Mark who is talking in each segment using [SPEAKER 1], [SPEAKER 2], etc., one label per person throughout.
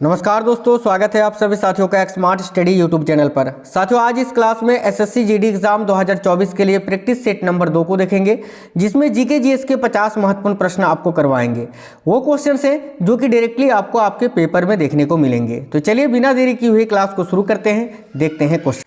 [SPEAKER 1] नमस्कार दोस्तों, स्वागत है आप सभी साथियों का एक स्मार्ट स्टडी यूट्यूब चैनल पर। साथियों, आज इस क्लास में एसएससी जीडी एग्जाम 2024 के लिए प्रैक्टिस सेट नंबर 2 को देखेंगे, जिसमें जीके जीएस के 50 महत्वपूर्ण प्रश्न आपको करवाएंगे। वो क्वेश्चन हैं जो कि डायरेक्टली आपको आपके पेपर में देखने को मिलेंगे। तो चलिए बिना देरी की हुई क्लास को शुरू करते हैं। देखते हैं क्वेश्चन।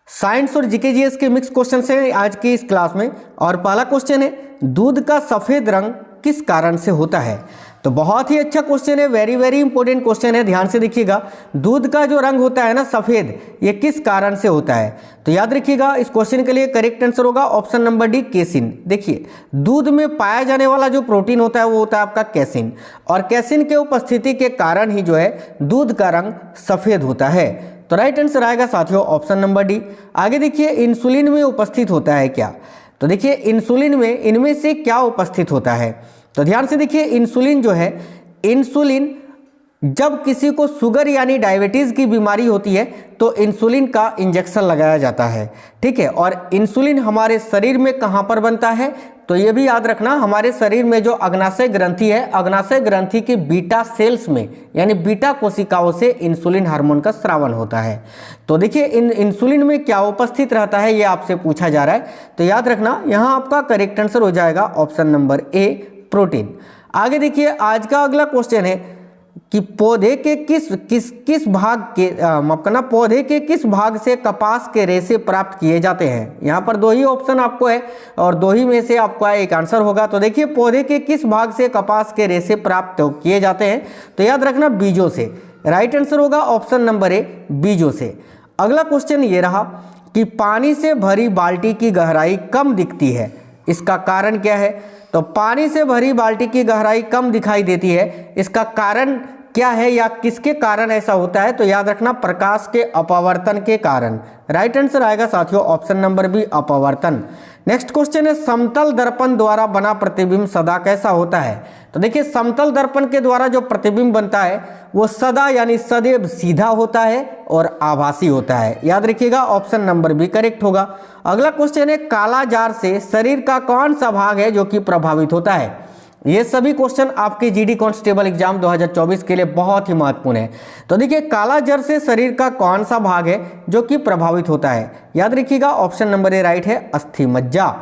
[SPEAKER 1] साइंस और जीके जीएस के मिक्स क्वेश्चन हैं आज की इस क्लास में। और पहला क्वेश्चन है, दूध का सफेद रंग किस कारण से होता है? तो बहुत ही अच्छा क्वेश्चन है, वेरी इंपॉर्टेंट क्वेश्चन है। ध्यान से देखिएगा, दूध का जो रंग होता है ना सफेद, ये किस कारण से होता है? तो याद रखिएगा, इस क्वेश्चन के लिए करेक्ट आंसर होगा ऑप्शन नंबर डी, केसिन। देखिए, दूध में पाया जाने वाला जो प्रोटीन होता है वो होता है आपका कैसिन, और कैसिन के उपस्थिति के कारण ही जो है दूध का रंग सफेद होता है। तो राइट आंसर आएगा साथियों ऑप्शन नंबर डी। आगे देखिए, इंसुलिन में उपस्थित होता है क्या? तो देखिए, इंसुलिन में इनमें से क्या उपस्थित होता है? तो ध्यान से देखिए, इंसुलिन जो है, इंसुलिन जब किसी को शुगर यानी डायबिटीज़ की बीमारी होती है तो इंसुलिन का इंजेक्शन लगाया जाता है, ठीक है। और इंसुलिन हमारे शरीर में कहाँ पर बनता है? तो ये भी याद रखना, हमारे शरीर में जो अग्नाशय ग्रंथि है, अग्नाशय ग्रंथि की बीटा सेल्स में यानी बीटा कोशिकाओं से इंसुलिन हार्मोन का स्रावन होता है। तो देखिए, इंसुलिन में क्या उपस्थित रहता है ये आपसे पूछा जा रहा है। तो याद रखना, यहाँ आपका करेक्ट आंसर हो जाएगा ऑप्शन नंबर ए, प्रोटीन। आगे देखिए, आज का अगला क्वेश्चन है कि पौधे के किस भाग के माफ करना, पौधे के किस भाग से कपास के रेशे प्राप्त किए जाते हैं? यहाँ पर दो ही ऑप्शन आपको है और दो ही में से आपका एक आंसर होगा। तो देखिए, पौधे के किस भाग से कपास के रेशे प्राप्त किए जाते हैं? तो याद रखना, बीजों से। राइट आंसर होगा ऑप्शन नंबर ए, बीजों से। अगला क्वेश्चन ये रहा कि पानी से भरी बाल्टी की गहराई कम दिखती है, इसका कारण क्या है? तो पानी से भरी बाल्टी की गहराई कम दिखाई देती है, इसका कारण क्या है या किसके कारण ऐसा होता है? तो याद रखना, प्रकाश के अपवर्तन के कारण। राइट आंसर आएगा साथियों ऑप्शन नंबर बी, अपवर्तन। नेक्स्ट क्वेश्चन है, समतल दर्पण द्वारा बना प्रतिबिंब सदा कैसा होता है? तो देखिए, समतल दर्पण के द्वारा जो प्रतिबिंब बनता है वो सदा यानी सदैव सीधा होता है और आभासी होता है। याद रखिएगा ऑप्शन नंबर बी करेक्ट होगा। अगला क्वेश्चन है, काला जार से शरीर का कौन सा भाग है जो कि प्रभावित होता है? ये सभी क्वेश्चन आपके जीडी कांस्टेबल एग्जाम 2024 के लिए बहुत ही महत्वपूर्ण है। तो देखिए, काला जर से शरीर का कौन सा भाग है जो कि प्रभावित होता है? याद रखिएगा ऑप्शन नंबर ए राइट है, अस्थि मज्जा।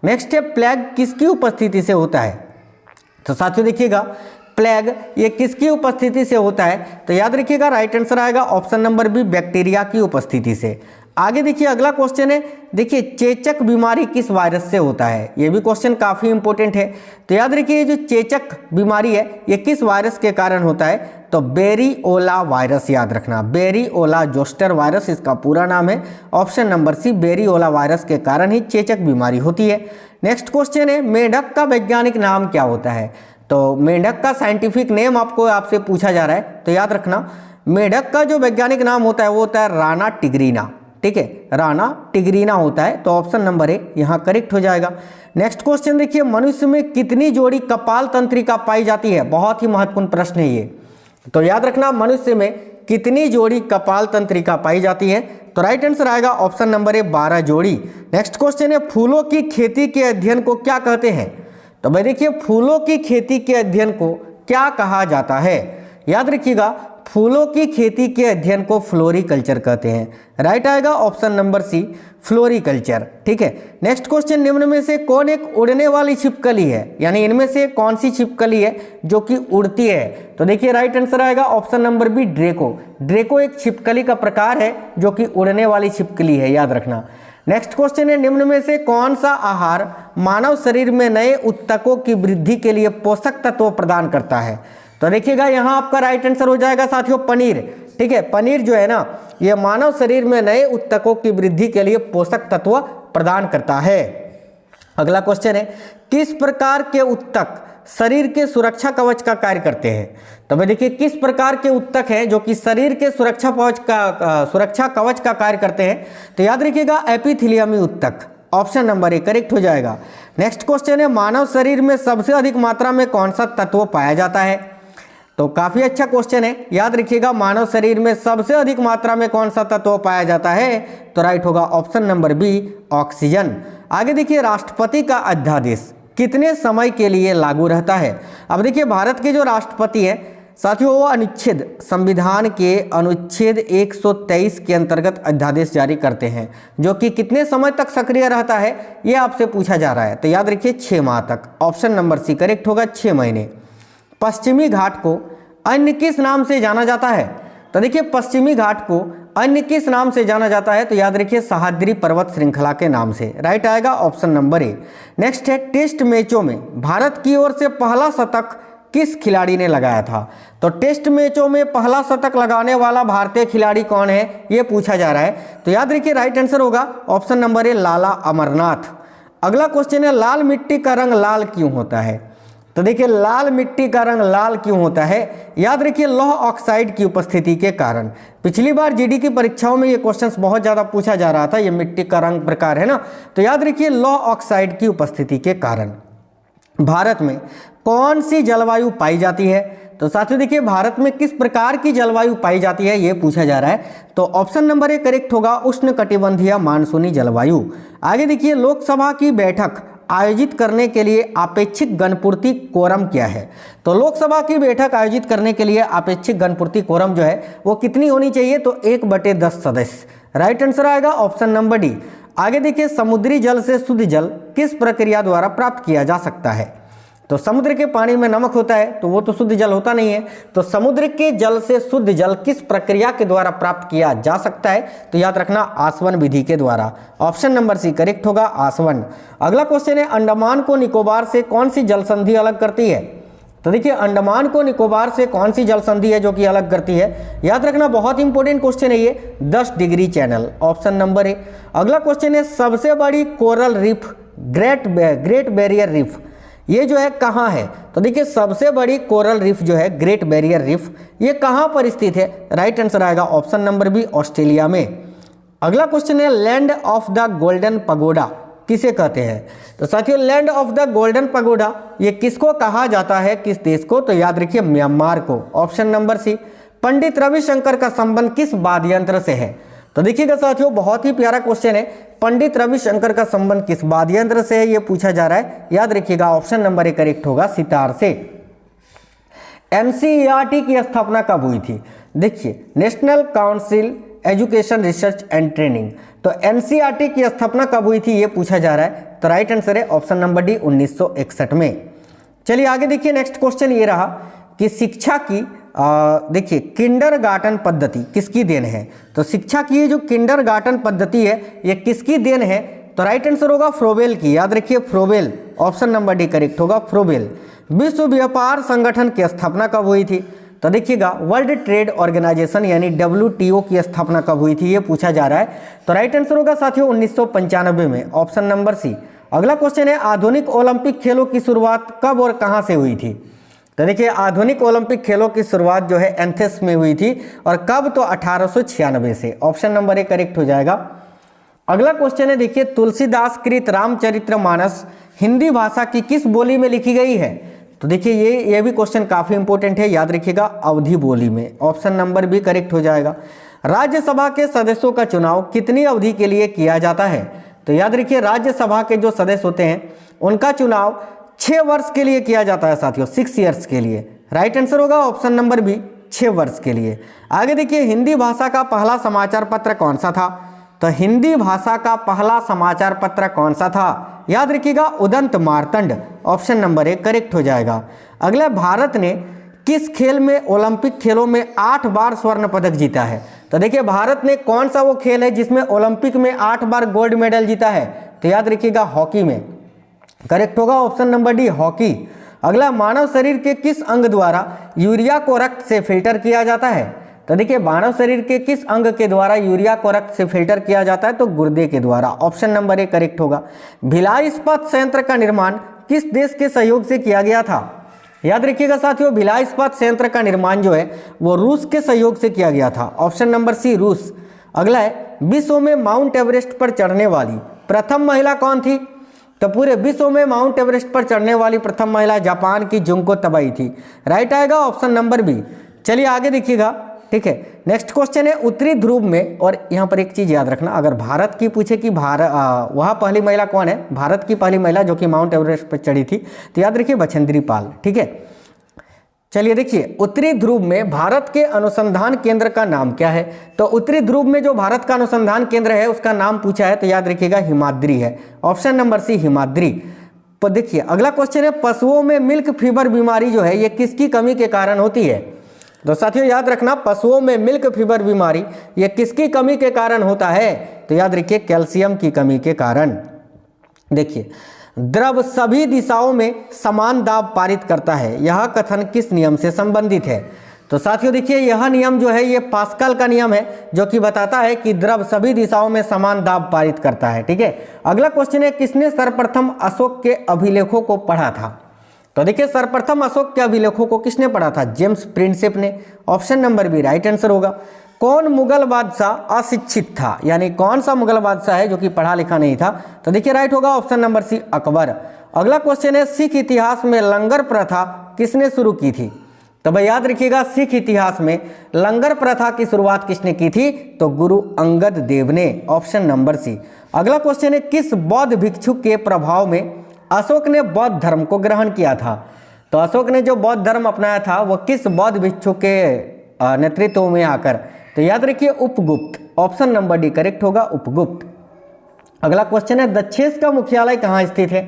[SPEAKER 1] नेक्स्ट है, प्लेग किसकी उपस्थिति से होता है? तो साथियों देखिएगा, प्लेग ये किसकी उपस्थिति से होता है? तो याद रखिएगा राइट आंसर आएगा ऑप्शन नंबर बी, बैक्टीरिया की उपस्थिति से। आगे देखिए, अगला क्वेश्चन है, देखिए चेचक बीमारी किस वायरस से होता है? ये भी क्वेश्चन काफ़ी इंपॉर्टेंट है। तो याद रखिए, जो चेचक बीमारी है ये किस वायरस के कारण होता है? तो बेरिओला वायरस। याद रखना, बेरिओला जोस्टर वायरस इसका पूरा नाम है। ऑप्शन नंबर सी, बेरिओला वायरस के कारण ही चेचक बीमारी होती है। नेक्स्ट क्वेश्चन है, मेंढक का वैज्ञानिक नाम क्या होता है? तो मेंढक का साइंटिफिक नेम आपसे पूछा जा रहा है। तो याद रखना, मेंढक का जो वैज्ञानिक नाम होता है वो होता है राना टिग्रीना, ठीक है, राना टिग्रीना होता है। तो ऑप्शन नंबर ए यहाँ करेक्ट हो जाएगा। नेक्स्ट क्वेश्चन देखिए, मनुष्य में कितनी जोड़ी कपाल तंत्रिका पाई जाती है? बहुत ही महत्वपूर्ण प्रश्न है ये। तो याद रखना, मनुष्य में कितनी जोड़ी कपाल तंत्रिका पाई जाती है? तो राइट आंसर आएगा ऑप्शन नंबर ए, 12 जोड़ी। नेक्स्ट क्वेश्चन है, फूलों की खेती के अध्ययन को क्या कहते हैं? तो भाई देखिए, फूलों की खेती के अध्ययन को क्या कहा जाता है? याद रखिएगा, फूलों की खेती के अध्ययन को फ्लोरिकल्चर कहते हैं। राइट आएगा ऑप्शन नंबर सी, फ्लोरिकल्चर, ठीक है। नेक्स्ट क्वेश्चन, निम्न में से कौन एक उड़ने वाली छिपकली है? यानी इनमें से कौन सी छिपकली है जो कि उड़ती है? तो देखिए, राइट आंसर आएगा option number B, Draco. Draco एक छिपकली का प्रकार है जो कि उड़ने वाली छिपकली है, याद रखना। नेक्स्ट क्वेश्चन है, निम्न में से कौन सा आहार मानव शरीर में नए उत्तकों की वृद्धि के लिए पोषक तत्व प्रदान करता है? तो देखिएगा, यहाँ आपका राइट आंसर हो जाएगा साथियों, पनीर, ठीक है। पनीर जो है ना, ये मानव शरीर में नए उत्तकों की वृद्धि के लिए पोषक तत्व प्रदान करता है। अगला क्वेश्चन है, किस प्रकार के उत्तक शरीर के सुरक्षा कवच का कार्य करते हैं? तो भाई देखिए, किस प्रकार के उत्तक हैं जो कि शरीर के सुरक्षा कवच का कार्य करते हैं? तो याद रखिएगा, एपिथेलियमी उत्तक। ऑप्शन नंबर ए करेक्ट हो जाएगा। नेक्स्ट क्वेश्चन है, मानव शरीर में सबसे अधिक मात्रा में कौन सा तत्व पाया जाता है? तो काफी अच्छा क्वेश्चन है। याद रखिएगा, मानव शरीर में सबसे अधिक मात्रा में कौन सा तत्व पाया जाता है? तो राइट होगा ऑप्शन नंबर बी, ऑक्सीजन। आगे देखिए, राष्ट्रपति का अध्यादेश कितने समय के लिए लागू रहता है? अब देखिए, भारत के जो राष्ट्रपति हैं साथियों वो अनुच्छेद संविधान के अनुच्छेद 123 के अंतर्गत अध्यादेश जारी करते हैं, जो कि कितने समय तक सक्रिय रहता है ये आपसे पूछा जा रहा है। तो याद रखिए 6 माह तक। ऑप्शन नंबर सी करेक्ट होगा, 6 महीने। पश्चिमी घाट को अन्य किस नाम से जाना जाता है? तो देखिए पश्चिमी घाट को अन्य किस नाम से जाना जाता है? तो याद रखिए सह्याद्री पर्वत श्रृंखला के नाम से। राइट आएगा ऑप्शन नंबर ए। नेक्स्ट है टेस्ट मैचों में भारत की ओर से पहला शतक किस खिलाड़ी ने लगाया था? तो टेस्ट मैचों में पहला शतक लगाने वाला भारतीय खिलाड़ी कौन है ये पूछा जा रहा है। तो याद रखिए राइट आंसर होगा ऑप्शन नंबर ए, लाला अमरनाथ। अगला क्वेश्चन है लाल मिट्टी का रंग लाल क्यों होता है? तो देखिए लाल मिट्टी का रंग लाल क्यों होता है? याद रखिए लौह ऑक्साइड की उपस्थिति के कारण। पिछली बार जीडी की परीक्षाओं में ये क्वेश्चंस बहुत ज़्यादा पूछा जा रहा था, ये मिट्टी का रंग प्रकार है ना। तो याद रखिए लौह ऑक्साइड की उपस्थिति के कारण। भारत में कौन सी जलवायु पाई जाती है? तो साथियों देखिए भारत में किस प्रकार की जलवायु पाई जाती है ये पूछा जा रहा है। तो ऑप्शन नंबर ए करेक्ट होगा, उष्णकटिबंधीय मानसूनी जलवायु। आगे देखिए लोकसभा की बैठक आयोजित करने के लिए अपेक्षित गणपूर्ति कोरम क्या है? तो लोकसभा की बैठक आयोजित करने के लिए अपेक्षित गणपूर्ति कोरम जो है वो कितनी होनी चाहिए? तो 1/10 सदस्य। राइट आंसर आएगा ऑप्शन नंबर डी। आगे देखिए समुद्री जल से शुद्ध जल किस प्रक्रिया द्वारा प्राप्त किया जा सकता है? तो समुद्र के पानी में नमक होता है तो वो तो शुद्ध जल होता नहीं है। तो समुद्र के जल से शुद्ध जल किस प्रक्रिया के द्वारा प्राप्त किया जा सकता है? तो याद रखना आसवन विधि के द्वारा। ऑप्शन नंबर सी करेक्ट होगा, आसवन। अगला क्वेश्चन है अंडमान को निकोबार से कौन सी जल संधि अलग करती है? तो देखिए अंडमान को निकोबार से कौन सी जल संधि है जो कि अलग करती है? याद रखना बहुत इंपॉर्टेंट क्वेश्चन है ये, 10 degree channel. Option number A. अगला क्वेश्चन है सबसे बड़ी coral reef great barrier reef ये जो है कहाँ है? तो देखिए सबसे बड़ी कोरल रीफ जो है ग्रेट बैरियर रीफ ये कहाँ पर स्थित है? राइट आंसर आएगा ऑप्शन नंबर बी, ऑस्ट्रेलिया में। अगला क्वेश्चन है land of the golden pagoda किसे कहते हैं? तो साथियों land of the golden pagoda ये किसको कहा जाता है, किस देश को? तो याद रखिए म्यांमार को। Option number C. Pandit Ravishankar का संबंध किस वाद्य यंत्र से है? तो देखिएगा साथियों बहुत ही प्यारा क्वेश्चन है, पंडित रविशंकर का संबंध किस वाद्य यंत्र से है ये पूछा जा रहा है। याद रखिएगा ऑप्शन नंबर ए करेक्ट होगा, सितार से। एनसीईआरटी की स्थापना कब हुई थी? देखिए national council education research and training. तो एनसीईआरटी की स्थापना कब हुई थी ये पूछा जा रहा है। तो राइट आंसर है ऑप्शन नंबर डी, 1961 में। चलिए आगे देखिए नेक्स्ट क्वेश्चन ये रहा कि शिक्षा की देखिए किंडरगार्टन पद्धति किसकी देन है? तो शिक्षा की ये जो किंडरगार्टन पद्धति है ये किसकी देन है? तो राइट आंसर होगा फ्रोबेल की। याद रखिए Froebel. Option number D correct होगा, फ्रोबेल। विश्व व्यापार संगठन की स्थापना कब हुई थी? तो देखिएगा वर्ल्ड ट्रेड ऑर्गेनाइजेशन यानी WTO की स्थापना कब हुई थी ये पूछा जा रहा है। तो राइट आंसर होगा साथियों 1995 में। Option number C. अगला क्वेश्चन है आधुनिक ओलंपिक खेलों की शुरुआत कब और कहाँ से हुई थी? तो देखिए आधुनिक ओलंपिक खेलों की शुरुआत जो है एथेंस में हुई थी और कब? तो 1896 से। ऑप्शन नंबर ए करेक्ट हो जाएगा। अगला क्वेश्चन है देखिए तुलसीदास कृत रामचरितमानस हिंदी भाषा की किस बोली में लिखी गई है? तो देखिए ये भी क्वेश्चन काफी इंपॉर्टेंट है, याद रखिएगा अवधी बोली में। ऑप्शन नंबर बी करेक्ट हो जाएगा। राज्यसभा के सदस्यों का चुनाव कितनी अवधि के लिए किया जाता है? तो याद रखिए राज्यसभा के जो सदस्य होते हैं उनका चुनाव 6 वर्ष के लिए किया जाता है साथियों, 6 ईयर्स के लिए। राइट आंसर होगा ऑप्शन नंबर बी, 6 वर्ष के लिए। आगे देखिए हिंदी भाषा का पहला समाचार पत्र कौन सा था? तो हिंदी भाषा का पहला समाचार पत्र कौन सा था? याद रखिएगा Udant Martand. Option number A correct हो जाएगा। अगला भारत ने किस खेल में ओलंपिक खेलों में 8 बार स्वर्ण पदक जीता है? तो देखिए भारत ने कौन सा वो खेल है जिसमें ओलंपिक में 8 बार गोल्ड मेडल जीता है? तो याद रखिएगा हॉकी में। करेक्ट होगा ऑप्शन नंबर डी, हॉकी। अगला मानव शरीर के किस अंग द्वारा यूरिया को रक्त से फिल्टर किया जाता है? तो देखिए मानव शरीर के किस अंग के द्वारा यूरिया को रक्त से फिल्टर किया जाता है? तो गुर्दे के द्वारा। ऑप्शन नंबर ए करेक्ट होगा। भिलाई इस्पात संयंत्र का निर्माण किस देश के सहयोग से किया गया था? याद रखिएगा साथियों भिलाई इस्पात संयंत्र का निर्माण जो है वो रूस के सहयोग से किया गया था। ऑप्शन नंबर सी, रूस। अगला है विश्व में माउंट एवरेस्ट पर चढ़ने वाली प्रथम महिला कौन थी? तो पूरे विश्व में माउंट एवरेस्ट पर चढ़ने वाली प्रथम महिला जापान की जुंको तबाई थी। राइट आएगा ऑप्शन नंबर बी। चलिए आगे देखिएगा, ठीक है। नेक्स्ट क्वेश्चन है उत्तरी ध्रुव में, और यहाँ पर एक चीज याद रखना, अगर भारत की पूछे कि वह पहली महिला कौन है, भारत की पहली महिला जो कि माउंट एवरेस्ट पर चढ़ी थी, तो याद रखिए बछेंद्री पाल, ठीक है। चलिए देखिए, उत्तरी ध्रुव में भारत के अनुसंधान केंद्र का नाम क्या है? तो उत्तरी ध्रुव में जो भारत का अनुसंधान केंद्र है उसका नाम पूछा है, तो याद रखिएगा हिमाद्री है। Option number C Himadri. तो देखिए अगला क्वेश्चन है, पशुओं में मिल्क फीवर बीमारी जो है ये किसकी कमी के कारण होती है? तो साथियों याद रखना, पशुओं में मिल्क फीवर बीमारी ये किसकी कमी के कारण होता है? तो याद रखिए कैल्शियम की कमी के कारण। देखिए, द्रव सभी दिशाओं में समान दाब पारित करता है, यह कथन किस नियम से संबंधित है? तो साथियों देखिए, यह नियम जो है ये पास्कल का नियम है, जो कि बताता है कि द्रव सभी दिशाओं में समान दाब पारित करता है। ठीक है, अगला क्वेश्चन है, किसने सर्वप्रथम अशोक के अभिलेखों को पढ़ा था? तो देखिए, सर्वप्रथम अशोक के अभिलेखों को किसने पढ़ा था? जेम्स प्रिंसेप ने। Option number B right answer होगा। कौन मुगल बादशाह अशिक्षित था? यानी कौन सा मुगल बादशाह है जो कि पढ़ा लिखा नहीं था? तो देखिए राइट होगा ऑप्शन नंबर सी अकबर। अगला क्वेश्चन है, सिख इतिहास में लंगर प्रथा किसने शुरू की थी? तो भाई याद रखिएगा, सिख इतिहास में लंगर प्रथा की शुरुआत किसने की थी? तो गुरु अंगद देव ने। Option number C. अगला क्वेश्चन है, किस बौद्ध भिक्षु के प्रभाव में अशोक ने बौद्ध धर्म को ग्रहण किया था? तो अशोक ने जो बौद्ध धर्म अपनाया था वो किस बौद्ध भिक्षु के नेतृत्व में आकर? तो याद रखिए Upagupta. Option number D correct होगा, उपगुप्त। अगला क्वेश्चन है, दक्षेस का मुख्यालय कहाँ स्थित है?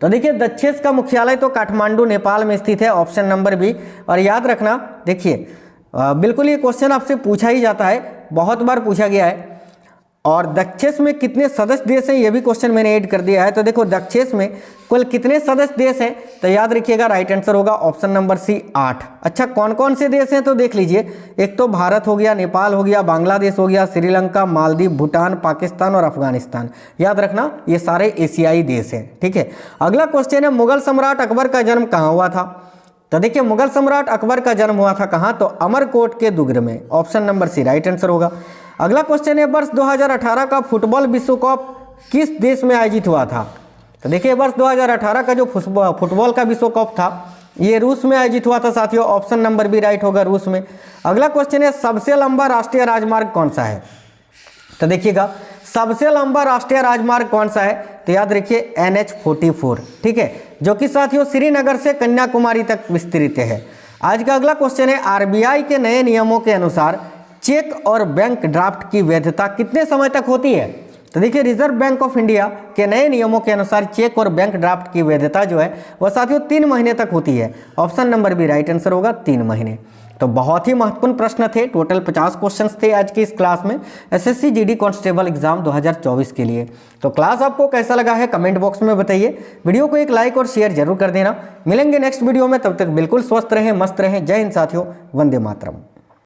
[SPEAKER 1] तो देखिए, दक्षेस का मुख्यालय तो काठमांडू नेपाल में स्थित है। Option number B. और याद रखना, देखिए बिल्कुल ये क्वेश्चन आपसे पूछा ही जाता है, बहुत बार पूछा गया है। और दक्षेस में कितने सदस्य देश हैं, ये भी क्वेश्चन मैंने ऐड कर दिया है। तो देखो दक्षेस में कुल कितने सदस्य देश हैं? तो याद रखिएगा राइट आंसर होगा ऑप्शन नंबर सी 8। अच्छा, कौन कौन से देश हैं? तो देख लीजिए, एक तो भारत हो गया, नेपाल हो गया, बांग्लादेश हो गया, श्रीलंका, मालदीव, भूटान, पाकिस्तान और अफगानिस्तान। याद रखना ये सारे एशियाई देश हैं। ठीक है, अगला क्वेश्चन है, मुगल सम्राट अकबर का जन्म कहाँ हुआ था? तो देखिए, मुगल सम्राट अकबर का जन्म हुआ था कहाँ? तो अमरकोट के दुर्ग में। Option number C right answer होगा। अगला क्वेश्चन है, वर्ष 2018 का फुटबॉल विश्व कप किस देश में आयोजित हुआ था? तो देखिए, वर्ष 2018 का जो फुटबॉल का विश्व कप था ये रूस में आयोजित हुआ था साथियों। ऑप्शन नंबर बी राइट होगा, रूस में। अगला क्वेश्चन है, सबसे लंबा राष्ट्रीय राजमार्ग कौन सा है? तो देखिएगा, सबसे लंबा राष्ट्रीय राजमार्ग कौन सा है? तो याद रखिए NH44। ठीक है, जो कि साथियों श्रीनगर से कन्याकुमारी तक विस्तृत है। आज का अगला क्वेश्चन है, RBI के नए नियमों के अनुसार चेक और बैंक ड्राफ्ट की वैधता कितने समय तक होती है? तो देखिए, रिजर्व बैंक ऑफ इंडिया के नए नियमों के अनुसार चेक और बैंक ड्राफ्ट की वैधता जो है वह साथियों 3 महीने तक होती है। Option number B right answer होगा, 3 महीने। तो बहुत ही महत्वपूर्ण प्रश्न थे, टोटल 50 क्वेश्चंस थे आज की इस क्लास में SSC GD कांस्टेबल एग्जाम 2024 के लिए। तो क्लास आपको कैसा लगा है कमेंट बॉक्स में बताइए। वीडियो को एक लाइक और शेयर जरूर कर देना। मिलेंगे नेक्स्ट वीडियो में, तब तक बिल्कुल स्वस्थ रहें, मस्त रहें। जय हिंद साथियों, वंदे मातरम।